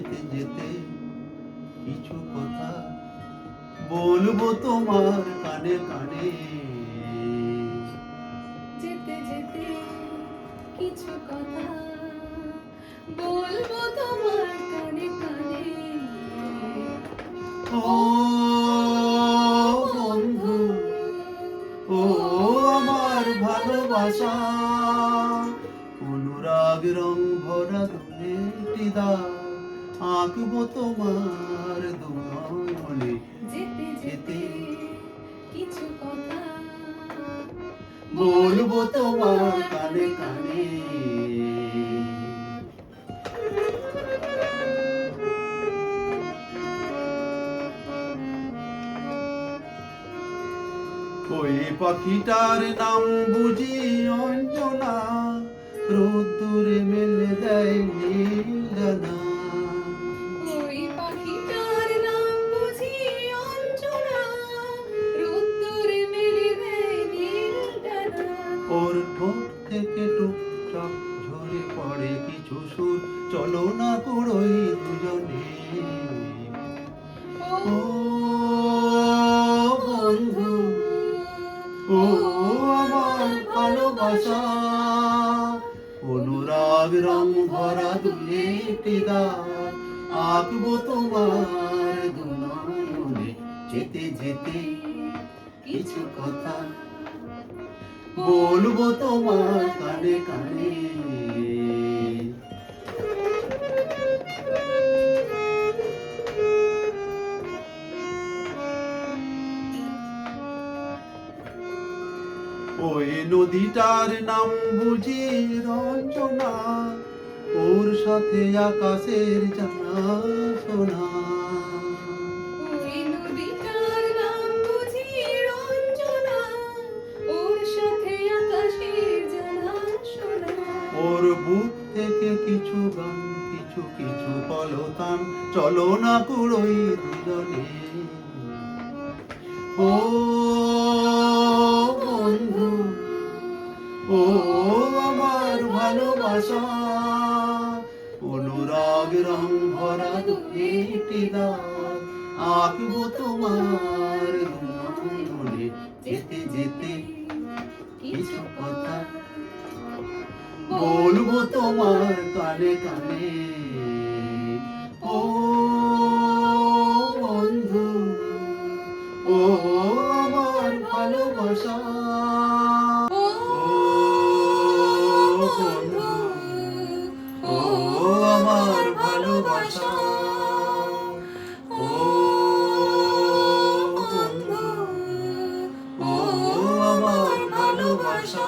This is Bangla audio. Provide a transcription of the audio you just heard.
যেতে যেতে কিছু কথা বলবো তোমার কানে কানে। যেতে যেতে কিছু কথা বলবো তোমার কানে কানে। ও বন্ধু, ও আমার ভালোবাসা, অনুরাগ রং ভরা দুটি দাগ আঁকবো তোমার দুনয়নে। যেতে যেতে কিছু কথা বলবো তোমার কানে কানে। ওই পাখিটার নাম বুঝি অঞ্জনা, রোদ্দুরে মেলে দেয় নীল ডানা। ওই পাখিটার নাম বুঝি অঞ্জনা, রোদ্দুরে মেলে দেয় নীল ডানা। ওর ঠোঁট থেকে টুকটাক ঝরে পড়ে কিছু সুর, চলো না কুড়োই দুজনে। ও বন্ধু, ও আমার ভালোবাসা, অনুরাগ রং ভরা দুটি দাগ আঁকবো তোমার দুনয়নে। যেতে যেতে কিছু কথা বলবো তোমার কানে কানে। ওই নদীটার নাম বুঝি রঞ্জনা, ওর সাথে আকাশের জানা শোনা। ওই নদীটার নাম বুঝি রঞ্জনা, ওর সাথে আকাশের জানাশোনা। ওর বুক থেকে কিছু গান, কিছু কিছু পলতান, চলো না কুড়োই দুজনে। ও বন্ধু, ও আমার ভালোবাসা, অনুরাগ রং ভরা দুটি দাগ আঁকবো তোমার দুনয়নে। যেতে যেতে কিছু কথা বলবো তোমার কানে কানে। ও বন্ধু, ও আমার ভালোবাসা, ও বন্ধু, ও আমার ভালোবাসা, ও বন্ধু, ও আমার ভালোবাসা।